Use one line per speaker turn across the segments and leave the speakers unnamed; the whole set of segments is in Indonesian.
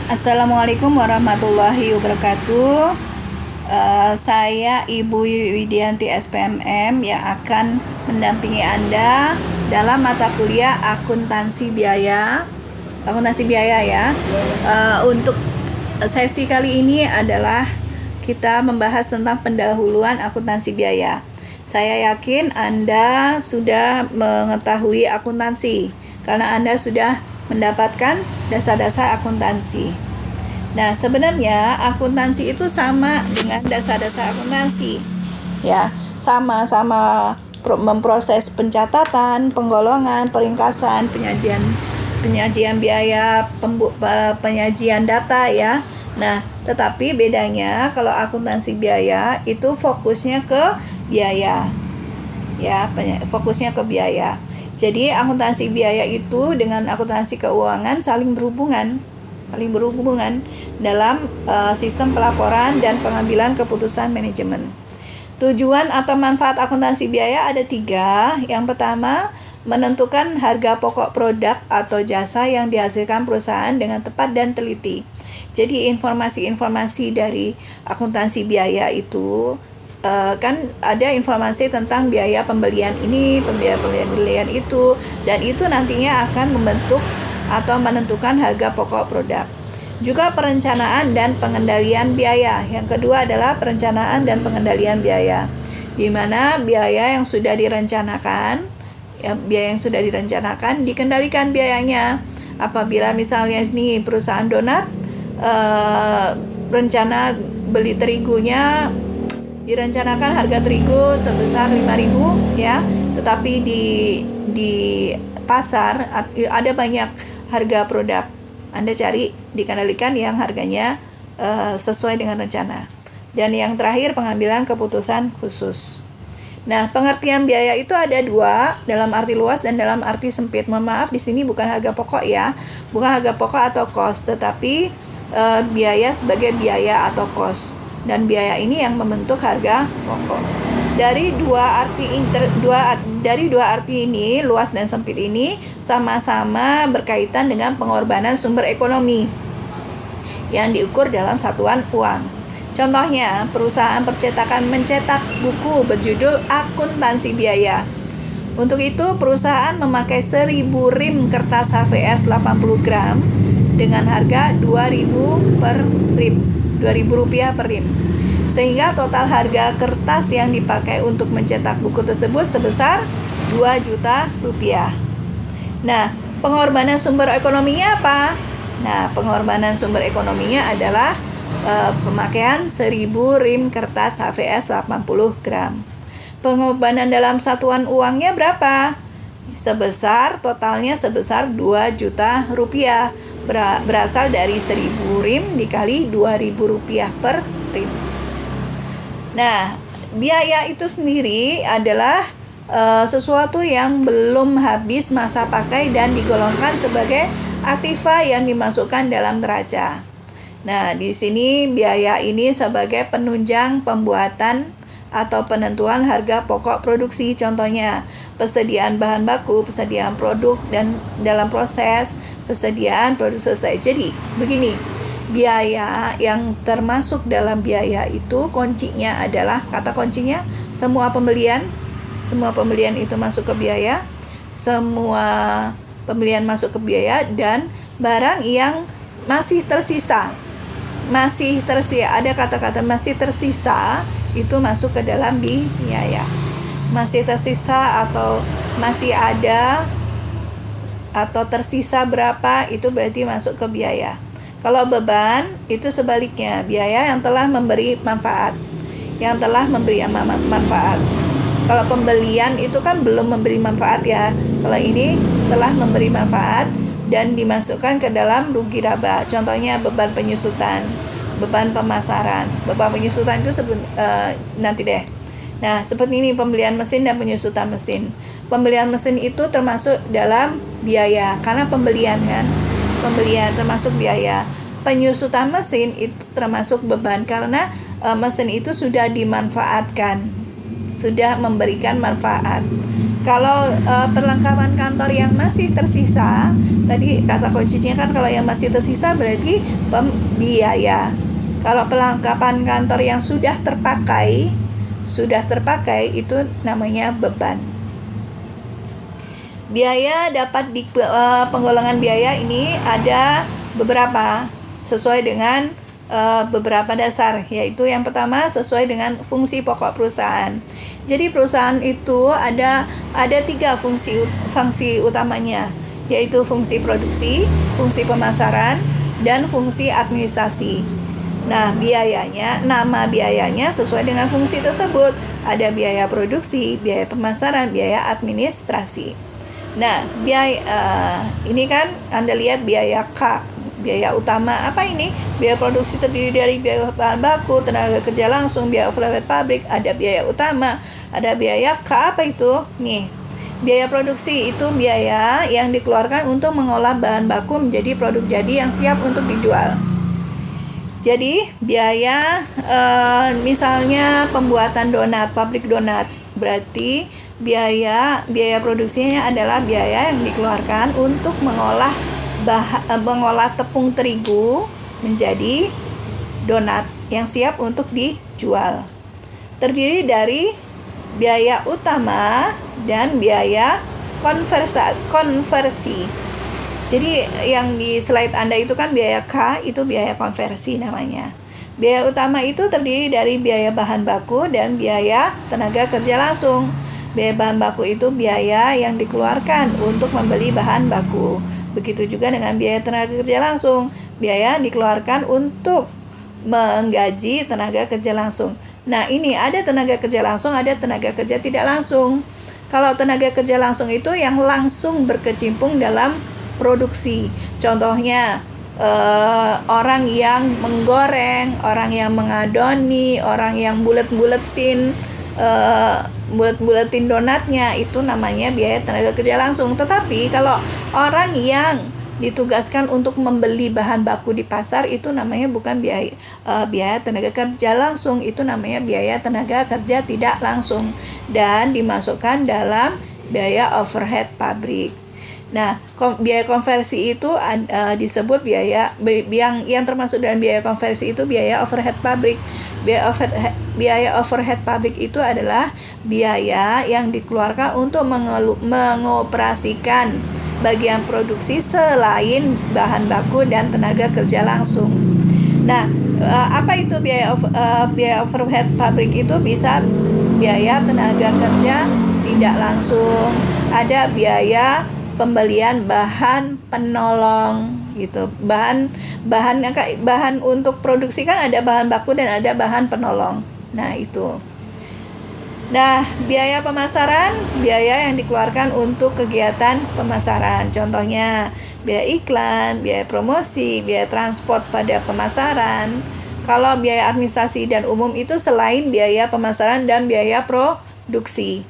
Assalamualaikum warahmatullahi wabarakatuh. Saya Ibu Widianti SPMM yang akan mendampingi Anda dalam mata kuliah akuntansi biaya. Ya. Untuk sesi kali ini adalah kita membahas tentang pendahuluan akuntansi biaya. Saya yakin Anda sudah mengetahui akuntansi karena Anda sudah mendapatkan dasar-dasar akuntansi. Nah, sebenarnya akuntansi itu sama dengan dasar-dasar akuntansi. Ya, sama-sama memproses pencatatan, penggolongan, peringkasan, penyajian biaya, penyajian data ya. Nah, tetapi bedanya kalau akuntansi biaya itu fokusnya ke biaya. Ya, fokusnya ke biaya. Jadi akuntansi biaya itu dengan akuntansi keuangan saling berhubungan dalam sistem pelaporan dan pengambilan keputusan manajemen. Tujuan atau manfaat akuntansi biaya ada 3. Yang pertama, menentukan harga pokok produk atau jasa yang dihasilkan perusahaan dengan tepat dan teliti. Jadi informasi-informasi dari akuntansi biaya itu kan ada informasi tentang biaya pembelian ini, pembelian itu, dan itu nantinya akan membentuk atau menentukan harga pokok produk. Juga perencanaan dan pengendalian biaya. Yang kedua adalah perencanaan dan pengendalian biaya, di mana biaya yang sudah direncanakan dikendalikan biayanya. Apabila misalnya ini perusahaan donat, rencana beli terigunya direncanakan harga terigu sebesar 5.000 ya, tetapi di pasar ada banyak harga produk. Anda cari dikendalikan yang harganya sesuai dengan rencana. Dan yang terakhir, pengambilan keputusan khusus. Nah, pengertian biaya itu ada 2, dalam arti luas dan dalam arti sempit. Mohon maaf, di sini bukan harga pokok ya, bukan harga pokok atau cost, tetapi biaya sebagai biaya atau cost. Dan biaya ini yang membentuk harga pokok. Dari dua arti ini, luas dan sempit ini, sama-sama berkaitan dengan pengorbanan sumber ekonomi yang diukur dalam satuan uang. Contohnya, perusahaan percetakan mencetak buku berjudul akuntansi biaya. Untuk itu, perusahaan memakai 1.000 rim kertas HVS 80 gram dengan harga Rp2.000 per rim. Sehingga total harga kertas yang dipakai untuk mencetak buku tersebut sebesar Rp2 juta. Nah, pengorbanan sumber ekonominya apa? Nah, pengorbanan sumber ekonominya adalah pemakaian 1.000 rim kertas HVS 80 gram. Pengorbanan dalam satuan uangnya berapa? Totalnya sebesar Rp2 juta. Berasal dari 1.000 rim dikali Rp2.000 per rim. Nah, biaya itu sendiri adalah sesuatu yang belum habis masa pakai dan digolongkan sebagai aktiva yang dimasukkan dalam neraca. Nah, di sini biaya ini sebagai penunjang pembuatan atau penentuan harga pokok produksi. Contohnya, persediaan bahan baku, persediaan produk, dan dalam proses persediaan produk selesai. Jadi, begini, biaya yang termasuk dalam biaya itu kuncinya adalah, kata kuncinya, semua pembelian itu masuk ke biaya, semua pembelian masuk ke biaya, dan barang yang masih tersisa, ada kata-kata masih tersisa, itu masuk ke dalam biaya. Masih tersisa atau masih ada atau tersisa berapa, itu berarti masuk ke biaya. Kalau beban, itu sebaliknya, biaya yang telah memberi manfaat. Kalau pembelian itu kan belum memberi manfaat ya. Kalau ini telah memberi manfaat dan dimasukkan ke dalam rugi laba. Contohnya beban penyusutan, beban pemasaran. Beban penyusutan itu nanti deh. Nah, seperti ini pembelian mesin dan penyusutan mesin. Pembelian mesin itu termasuk dalam biaya karena pembelian termasuk biaya. Penyusutan mesin itu termasuk beban karena mesin itu sudah dimanfaatkan, sudah memberikan manfaat. Kalau perlengkapan kantor yang masih tersisa, tadi kata kuncinya kan kalau yang masih tersisa berarti biaya. Kalau perlengkapan kantor yang sudah terpakai itu namanya beban. Biaya dapat penggolongan biaya ini ada beberapa sesuai dengan beberapa dasar, yaitu yang pertama sesuai dengan fungsi pokok perusahaan. Jadi perusahaan itu ada 3 fungsi utamanya, yaitu fungsi produksi, fungsi pemasaran, dan fungsi administrasi. Nah, nama biayanya sesuai dengan fungsi tersebut. Ada biaya produksi, biaya pemasaran, biaya administrasi. Nah, ini kan Anda lihat biaya K, biaya utama. Apa ini? Biaya produksi terdiri dari biaya bahan baku, tenaga kerja langsung, biaya overhead pabrik, ada biaya utama, ada biaya K. Apa itu? Nih, biaya produksi itu biaya yang dikeluarkan untuk mengolah bahan baku menjadi produk jadi yang siap untuk dijual. Jadi, biaya misalnya pembuatan donat, pabrik donat, berarti biaya produksinya adalah biaya yang dikeluarkan untuk mengolah tepung terigu menjadi donat yang siap untuk dijual. Terdiri dari biaya utama dan biaya konversi. Jadi yang di slide Anda itu kan biaya K, itu biaya konversi namanya. Biaya utama itu terdiri dari biaya bahan baku dan biaya tenaga kerja langsung. Biaya bahan baku itu biaya yang dikeluarkan untuk membeli bahan baku. Begitu juga dengan biaya tenaga kerja langsung. Biaya yang dikeluarkan untuk menggaji tenaga kerja langsung. Nah, ini ada tenaga kerja langsung, ada tenaga kerja tidak langsung. Kalau tenaga kerja langsung itu yang langsung berkecimpung dalam produksi. Contohnya, orang yang menggoreng, orang yang mengadoni, orang yang bulet-buletin donatnya, itu namanya biaya tenaga kerja langsung. Tetapi kalau orang yang ditugaskan untuk membeli bahan baku di pasar, itu namanya bukan biaya tenaga kerja langsung, itu namanya biaya tenaga kerja tidak langsung dan dimasukkan dalam biaya overhead pabrik. Nah, biaya konversi itu disebut biaya yang termasuk dalam biaya konversi itu biaya overhead pabrik. Biaya overhead pabrik itu adalah biaya yang dikeluarkan untuk mengoperasikan bagian produksi selain bahan baku dan tenaga kerja langsung. Nah, apa itu biaya overhead pabrik? Itu bisa biaya tenaga kerja tidak langsung, ada biaya pembelian bahan penolong gitu. Bahan untuk produksi kan ada bahan baku dan ada bahan penolong. Nah, itu. Nah, biaya pemasaran, biaya yang dikeluarkan untuk kegiatan pemasaran. Contohnya, biaya iklan, biaya promosi, biaya transport pada pemasaran. Kalau biaya administrasi dan umum itu selain biaya pemasaran dan biaya produksi.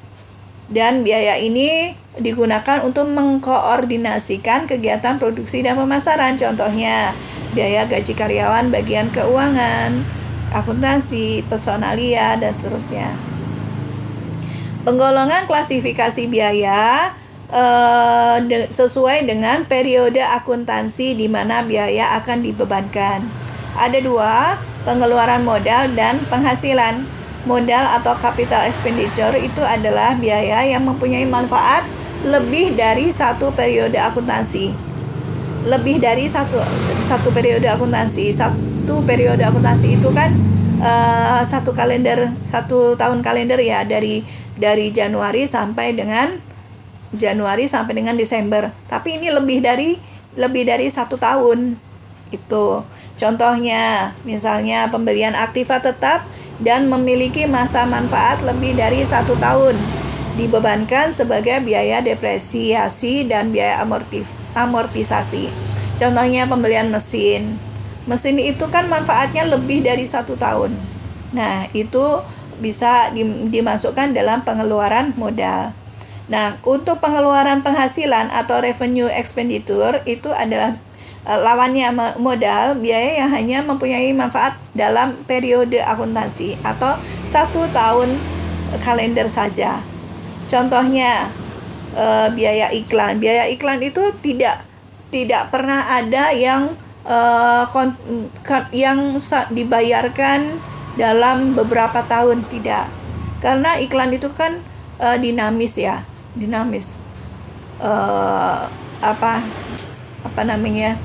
Dan biaya ini digunakan untuk mengkoordinasikan kegiatan produksi dan pemasaran. Contohnya, biaya gaji karyawan, bagian keuangan, akuntansi, personalia, dan seterusnya. Penggolongan klasifikasi biaya sesuai dengan periode akuntansi di mana biaya akan dibebankan. Ada 2, pengeluaran modal dan penghasilan. Modal atau capital expenditure itu adalah biaya yang mempunyai manfaat lebih dari satu periode akuntansi. Lebih dari satu periode akuntansi. Satu periode akuntansi itu kan satu tahun kalender ya, dari Januari sampai dengan Desember. Tapi ini lebih dari 1 tahun. Itu contohnya, misalnya pembelian aktiva tetap dan memiliki masa manfaat lebih dari 1 tahun, dibebankan sebagai biaya depresiasi dan biaya amortisasi. Contohnya pembelian mesin itu kan manfaatnya lebih dari 1 tahun. Nah, itu bisa dimasukkan dalam pengeluaran modal. Nah, untuk pengeluaran penghasilan atau revenue expenditure itu adalah lawannya modal, biaya yang hanya mempunyai manfaat dalam periode akuntansi atau 1 tahun kalender saja. Contohnya, biaya iklan. Biaya iklan itu tidak pernah ada yang dibayarkan dalam beberapa tahun, tidak. Karena iklan itu kan dinamis ya, dinamis. Apa namanya?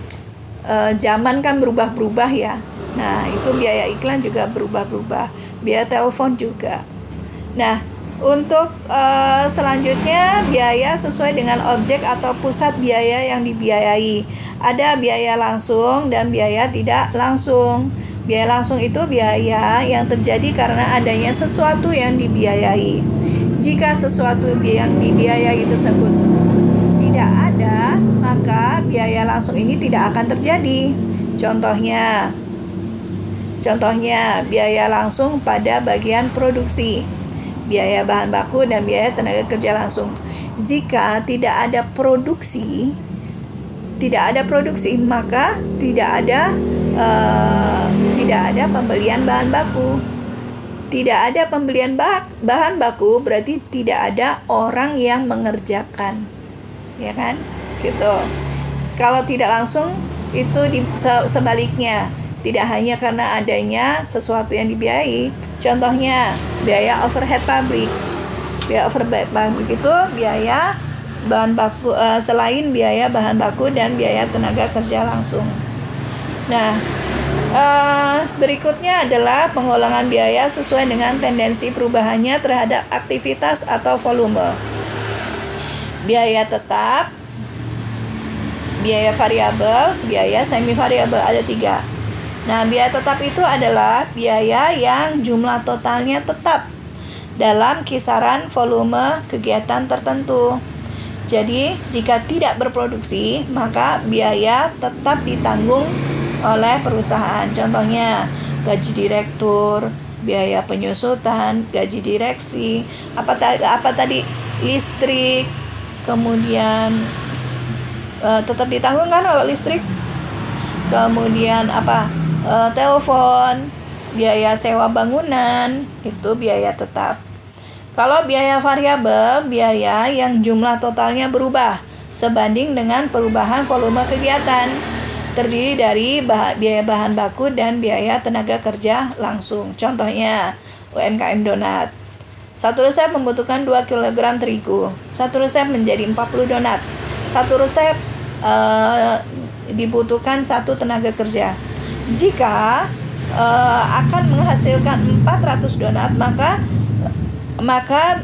Zaman kan berubah-berubah ya. Nah, itu biaya iklan juga berubah-berubah. Biaya telepon juga. Nah, untuk selanjutnya, biaya sesuai dengan objek atau pusat biaya yang dibiayai. Ada biaya langsung dan biaya tidak langsung. Biaya langsung itu biaya yang terjadi karena adanya sesuatu yang dibiayai. Jika sesuatu yang dibiayai tersebut tidak ada, maka biaya langsung ini tidak akan terjadi. Contohnya, biaya langsung pada bagian produksi, biaya bahan baku dan biaya tenaga kerja langsung. Jika tidak ada produksi, maka tidak ada pembelian bahan baku. Tidak ada pembelian bahan baku berarti tidak ada orang yang mengerjakan, ya kan? Gitu. Kalau tidak langsung itu sebaliknya, tidak hanya karena adanya sesuatu yang dibiayai. Contohnya biaya overhead pabrik. Biaya overhead pabrik itu biaya bahan baku, selain biaya bahan baku dan biaya tenaga kerja langsung. Nah, berikutnya adalah penggolongan biaya sesuai dengan tendensi perubahannya terhadap aktivitas atau volume. Biaya tetap, biaya variabel, biaya semi variabel, ada 3. Nah, biaya tetap itu adalah biaya yang jumlah totalnya tetap dalam kisaran volume kegiatan tertentu. Jadi, jika tidak berproduksi, maka biaya tetap ditanggung oleh perusahaan. Contohnya, gaji direktur, biaya penyusutan, gaji direksi, apa tadi, listrik, kemudian tetap ditanggung kan kalau listrik. Kemudian telepon, biaya sewa bangunan, itu biaya tetap. Kalau biaya variabel, biaya yang jumlah totalnya berubah sebanding dengan perubahan volume kegiatan, terdiri dari biaya bahan baku dan biaya tenaga kerja langsung. Contohnya, UMKM donat. 1 resep membutuhkan 2 kg terigu. 1 resep menjadi 40 donat. 1 resep dibutuhkan 1 tenaga kerja. Jika akan menghasilkan 400 donat, maka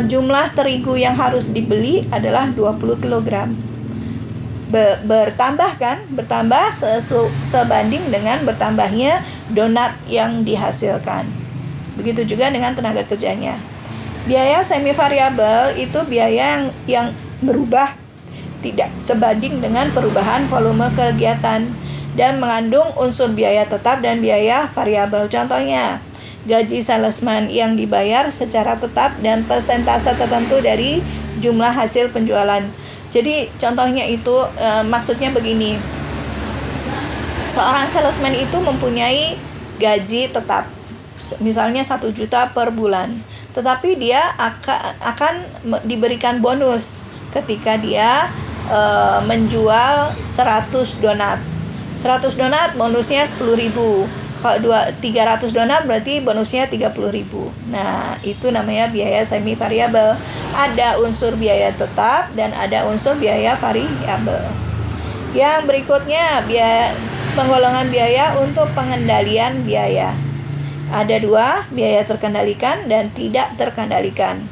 jumlah terigu yang harus dibeli adalah 20 kg. Bertambah sebanding dengan bertambahnya donat yang dihasilkan. Begitu juga dengan tenaga kerjanya. Biaya semi variabel itu biaya yang berubah tidak sebanding dengan perubahan volume kegiatan dan mengandung unsur biaya tetap dan biaya variabel. Contohnya, gaji salesman yang dibayar secara tetap dan persentase tertentu dari jumlah hasil penjualan. Jadi contohnya itu maksudnya begini. Seorang salesman itu mempunyai gaji tetap, misalnya 1 juta per bulan. Tetapi dia akan diberikan bonus ketika dia menjual 100 donat. 100 donat bonusnya 10.000. Kalau 300 donat berarti bonusnya 30.000. Nah, itu namanya biaya semi variabel. Ada unsur biaya tetap dan ada unsur biaya variabel. Yang berikutnya, penggolongan biaya untuk pengendalian biaya. Ada 2, biaya terkendalikan dan tidak terkendalikan.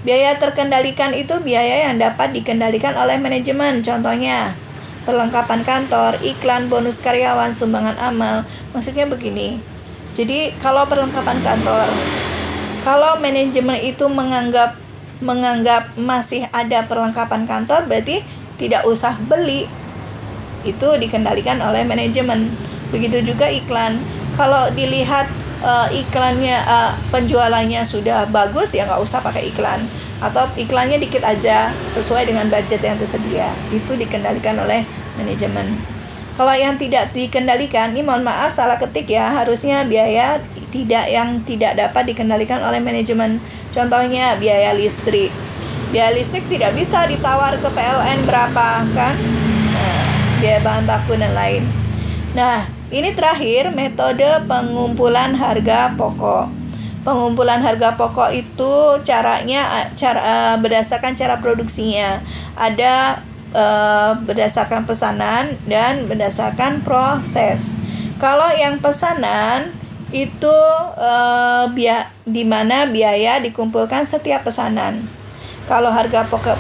Biaya terkendalikan itu biaya yang dapat dikendalikan oleh manajemen. Contohnya, perlengkapan kantor, iklan, bonus karyawan, sumbangan amal. Maksudnya begini. Jadi, kalau perlengkapan kantor, kalau manajemen itu menganggap masih ada perlengkapan kantor, berarti tidak usah beli. Itu dikendalikan oleh manajemen. Begitu juga iklan. Kalau dilihat iklannya penjualannya sudah bagus, ya nggak usah pakai iklan, atau iklannya dikit aja sesuai dengan budget yang tersedia, itu dikendalikan oleh manajemen. Kalau yang tidak dikendalikan, ini mohon maaf salah ketik ya, harusnya biaya yang tidak dapat dikendalikan oleh manajemen. Contohnya biaya listrik. Biaya listrik tidak bisa ditawar ke PLN berapa kan, biaya bahan baku dan lain. Nah, ini terakhir metode pengumpulan harga pokok. Pengumpulan harga pokok itu berdasarkan cara produksinya. Ada berdasarkan pesanan dan berdasarkan proses. Kalau yang pesanan itu di mana biaya dikumpulkan setiap pesanan. Kalau harga pokok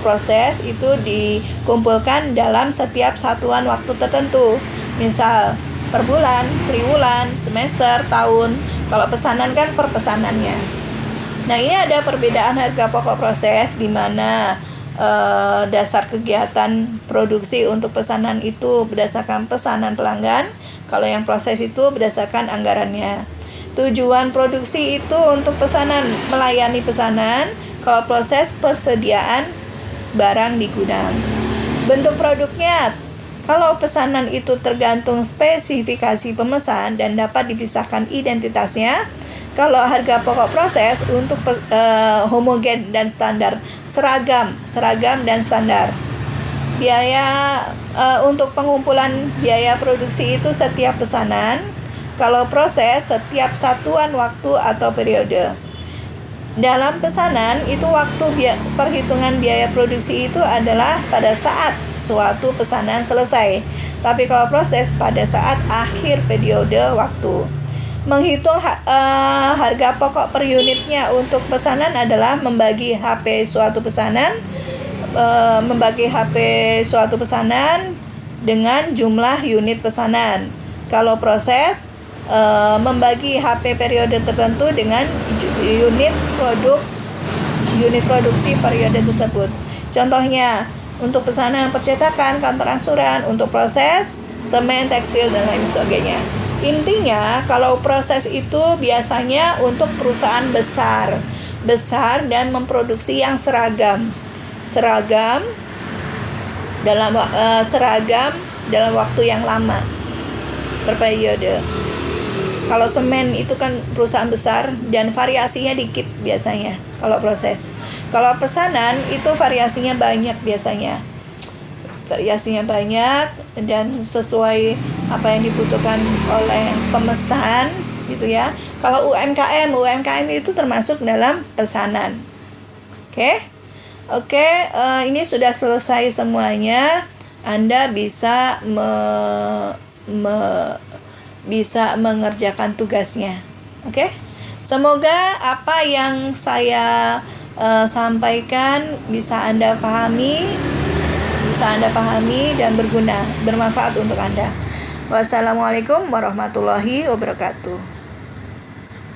proses itu dikumpulkan dalam setiap satuan waktu tertentu. Misal per bulan, triwulan, semester, tahun. Kalau pesanan kan per pesanannya. Nah, ini ada perbedaan harga pokok proses di mana dasar kegiatan produksi untuk pesanan itu berdasarkan pesanan pelanggan. Kalau yang proses itu berdasarkan anggarannya. Tujuan produksi itu untuk pesanan, melayani pesanan. Kalau proses, persediaan barang di gudang. Bentuk produknya, kalau pesanan itu tergantung spesifikasi pemesan dan dapat dipisahkan identitasnya. Kalau harga pokok proses untuk homogen dan standar, seragam dan standar. Biaya untuk pengumpulan biaya produksi itu setiap pesanan. Kalau proses, setiap satuan waktu atau periode. Dalam pesanan, itu waktu perhitungan biaya produksi itu adalah pada saat suatu pesanan selesai. Tapi kalau proses, pada saat akhir periode waktu. Menghitung harga pokok per unitnya untuk pesanan adalah membagi HP suatu pesanan dengan jumlah unit pesanan. Kalau proses, membagi HP periode tertentu dengan unit produksi periode tersebut. Contohnya, untuk pesanan percetakan, kantor angsuran, untuk proses, semen, tekstil, dan lain sebagainya. Intinya, kalau proses itu biasanya untuk perusahaan besar dan memproduksi yang seragam dalam waktu yang lama per periode. Kalau semen itu kan perusahaan besar dan variasinya dikit biasanya kalau proses. Kalau pesanan itu variasinya banyak biasanya. Variasinya banyak dan sesuai apa yang dibutuhkan oleh pemesan gitu ya. Kalau UMKM itu termasuk dalam pesanan. Oke, ini sudah selesai semuanya. Anda bisa bisa mengerjakan tugasnya. Oke? Semoga apa yang saya sampaikan bisa Anda pahami dan bermanfaat untuk Anda. Wassalamualaikum warahmatullahi wabarakatuh.